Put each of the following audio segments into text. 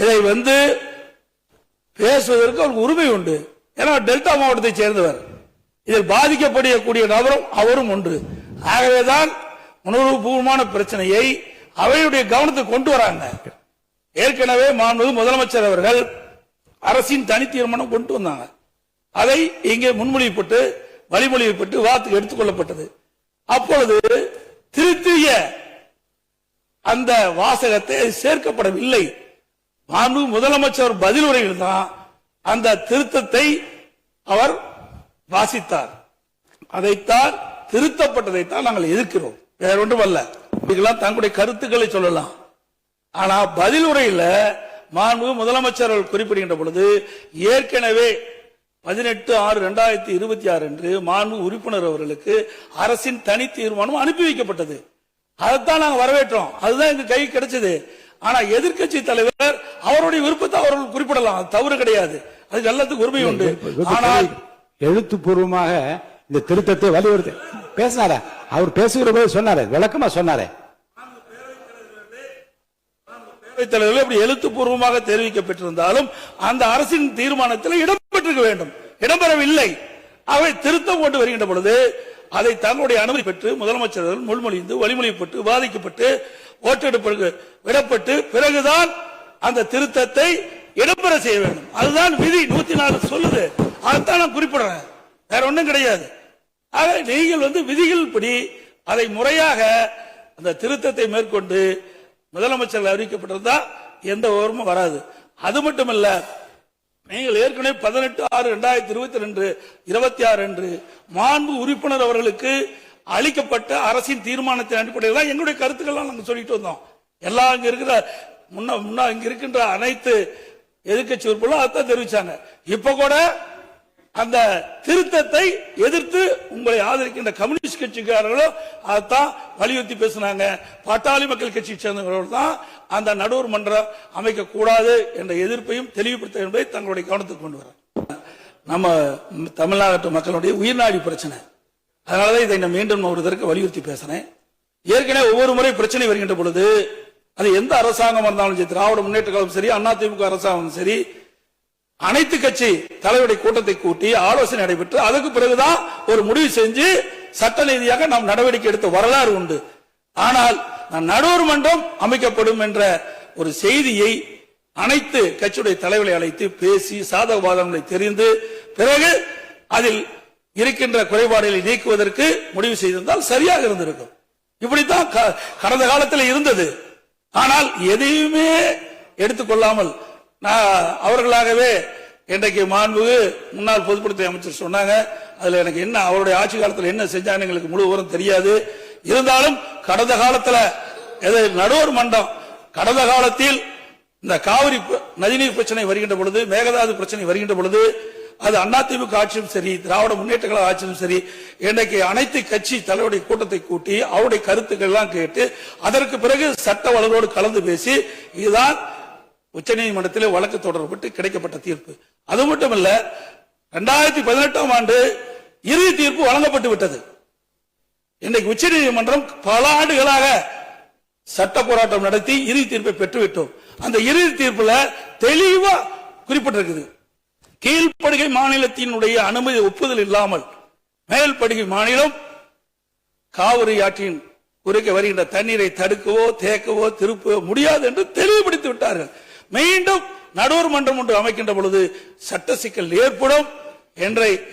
இதை பேசுவதற்கு அவருக்கு உரிமை உண்டு. ஏன்னா டெல்டா மாவட்டத்தை சேர்ந்தவர், இதில் பாதிக்கப்படக்கூடிய நபரும் அவரும் ஒன்று. ஆகவேதான் உணர்வுபூர்வமான பிரச்சனையை அவையுடைய கவனத்துக்கு கொண்டு வராங்க. ஏற்கனவே மாண்புமிகு முதலமைச்சர் அவர்கள் அரசின் தனி தீர்மானம் கொண்டு வந்தாங்க. அதை இங்கே முன்மொழியப்பட்டு வழிமொழியப்பட்டு வாத்துக்கு எடுத்துக் கொள்ளப்பட்டது. அப்பொழுது திருத்திய அந்த வாசகத்தை சேர்க்கப்படவில்லை. மாண்புமிகு முதலமைச்சர் பதில் உரையில் தான் அந்த திருத்தத்தை அவர் வாசித்தார். அதைத்தான் திருத்தப்பட்டதைத்தான் நாங்கள் எதிர்க்கிறோம், வேற ஒன்றும் அல்ல. இதெல்லாம் தங்களுடைய கருத்துக்களை சொல்லலாம். ஆனா பதில் உரையில் மாண்புமிகு முதலமைச்சர் குறிப்பிடுகின்ற பொழுது ஏற்கனவே 18/6/2026 அன்று மாண்புமிகு உறுப்பினர் அவர்களுக்கு அரசின் தனி தீர்மானம் அனுப்பி வைக்கப்பட்டது. அதைத்தான் நாங்கள் வரவேற்றோம். அதுதான் எங்க கை கிடைச்சது. ஆனா எதிர்கட்சி தலைவர் அவருடைய விருப்பத்தை அவர்கள் குறிப்பிடலாம், அது தவறு கிடையாது, அதுக்கு எல்லாத்துக்கும் உரிமை உண்டு. ஆனால் எழுத்துப்பூர்வமாக இந்த திருத்தத்தை வலியுறுத்தி பேசினாரா? அவர் பேசுகிற போது சொன்னாரு, விளக்கமா சொன்னாரு. தலைவர்கள் அப்படி எழுத்துப்பூர்வமாக தெரிவிக்கப்பட்டிருந்தாலும் அந்த அரசின் தீர்மானத்தில் இடம்பெற்றிருக்க வேண்டும், இடம்பெறவில்லை. அவை திருத்தம் கொண்டு வருகின்ற பொழுது அதை தங்களுடைய அனுமதி பெற்று முதலமைச்சர்கள் முன்மொழிந்து வழிமொழியப்பட்டு வாதிக்கப்பட்டு ஓட்டெடுப்பு விடப்பட்டு பிறகுதான் அந்த திருத்தத்தை இடம்பெற செய்ய வேண்டும். அதுதான் விதி 104 சொல்லுது. அதைத்தான் நான் குறிப்பிடுறேன், வேற ஒன்றும் கிடையாது. ஆக நீங்கள் விதிகள் படி அதை முறையாக அந்த திருத்தத்தை மேற்கொண்டு முதலமைச்சர்கள் அறிவிக்கப்பட்டிருந்தா எந்த விவரமும் வராது. அது மட்டுமல்ல, நீங்கள் ஏற்கனவே 18/6/2022 அன்று மாண்பு உறுப்பினர் அவர்களுக்கு அளிக்கப்பட்ட அரசின் தீர்மானத்தின் அடிப்படையில் தான் எங்களுடைய கருத்துக்கள்லாம் நாங்கள் சொல்லிட்டு வந்தோம். எல்லாம் இங்க இருக்கிற இங்க இருக்கின்ற அனைத்து எதிர்கட்சி உறுப்பினர்களும் அதான் தெரிவிச்சாங்க. இப்ப கூட அந்த திருத்தத்தை எதிர்த்து உங்களை ஆதரிக்கின்ற கம்யூனிஸ்ட் கட்சிக்காரர்களும் அதான் வலியுறுத்தி பேசினாங்க. பாட்டாளி மக்கள் கட்சியை சேர்ந்தவர்கள் தான் அந்த நடுவர் மன்றம் அமைக்க கூடாது என்ற எதிர்ப்பையும் தெளிவுபடுத்த என்பதை தங்களுடைய கவனத்துக்கு கொண்டு வர. நம்ம தமிழ்நாட்டு மக்களுடைய உயிர்நாடி பிரச்சனை, அதனாலதான் இதை நான் மீண்டும் ஒரு தடவை வலியுறுத்தி பேசுறேன். ஏற்கனவே ஒவ்வொரு முறை பிரச்சனை வருகின்ற பொழுது அது எந்த அரசாங்கம் இருந்தாலும் சரி, திராவிட முன்னேற்ற கழகம் சரி, அதிமுக அரசாங்கம் சரி, அனைத்து கட்சி தலைவருடைய கூட்டத்தை கூட்டி ஆலோசனை நடைபெற்று அதற்கு பிறகுதான் ஒரு முடிவு செஞ்சு சட்ட ரீதியாக நாம் நடவடிக்கை எடுத்த வரலாறு உண்டு. ஆனால் நடுவர் மன்றம் அமைக்கப்படும் என்ற ஒரு செய்தியை அனைத்து கட்சியுடைய தலைவர்களை அழைத்து பேசி சாதக பாதகங்களை தெரிந்து பிறகு அதில் இருக்கின்ற குறைபாடுகளை நீக்குவதற்கு முடிவு செய்திருந்தால் சரியாக இருந்திருக்கும். இப்படித்தான் கடந்த காலத்தில் இருந்தது. ஆனால் எதையுமே எடுத்துக்கொள்ளாமல் அவர்களாகவே இன்றைக்கு மாண்புமிகு முன்னாள் பொதுப்பணித்துறை அமைச்சர் சொன்னாங்க. அதுல எனக்கு என்ன அவருடைய ஆட்சி காலத்தில் என்ன செஞ்சாங்க எங்களுக்கு முழு விவரம் தெரியாது. இருந்தாலும் கடந்த காலத்தில் நடுவர் மன்றம் கடந்த காலத்தில் இந்த காவிரி நதிநீர் பிரச்சனை வருகின்ற பொழுது, மேகதாது பிரச்சனை வருகின்ற பொழுது அது அதிமுக ஆட்சியும் சரி, திராவிட முன்னேற்ற கழக ஆட்சியும் சரி, இன்றைக்கு அனைத்து கட்சி தலைவருடைய கூட்டத்தை கூட்டி அவருடைய கருத்துக்கள் எல்லாம் கேட்டு அதற்கு பிறகு சட்ட வல்லுநரோடு கலந்து பேசி இதுதான் உச்சநீதிமன்றத்தில் வழக்கு தொடரப்பட்டு கிடைக்கப்பட்ட தீர்ப்பு. அது மட்டுமல்ல, 2018 ஆண்டு இறுதி தீர்ப்பு வழங்கப்பட்டு விட்டது. இன்றைக்கு உச்சநீதிமன்றம் பல ஆண்டுகளாக சட்ட போராட்டம் நடத்தி இறுதி தீர்ப்பை பெற்றுவிட்டோம். அந்த இறுதி தீர்ப்புல தெளிவா குறிப்பிட்டிருக்குது, கீழ்ப்படுகை மாநிலத்தினுடைய அனுமதி ஒப்புதல் இல்லாமல் மேல்படுகை மாநிலம் காவிரி ஆற்றின் குறுக்கே வருகின்ற தண்ணீரை தடுக்கவோ தேக்கவோ திருப்பவோ முடியாது என்று தெளிவுபடுத்தி விட்டார்கள். மீண்டும் நடுவர் மன்றம் ஒன்று அமைக்கின்ற பொழுது சட்ட சிக்கல் ஏற்படும்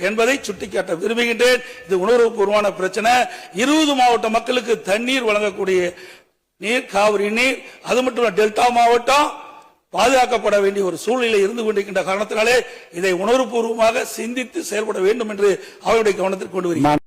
என்பதை சுட்டிக்காட்ட விரும்புகின்றேன். இது உணர்வுபூர்வமான பிரச்சனை. 20 மாவட்ட மக்களுக்கு தண்ணீர் வழங்கக்கூடிய நீர் காவிரி நீர், அது மட்டும் டெல்டா மாவட்டம் பாதுகாக்கப்பட வேண்டிய ஒரு சூழ்நிலை இருந்து கொண்டிருக்கின்ற காரணத்தினாலே இதை உணர்வுபூர்வமாக சிந்தித்து செயல்பட வேண்டும் என்று அவருடைய கவனத்திற்கு கொண்டு வருகிறார்.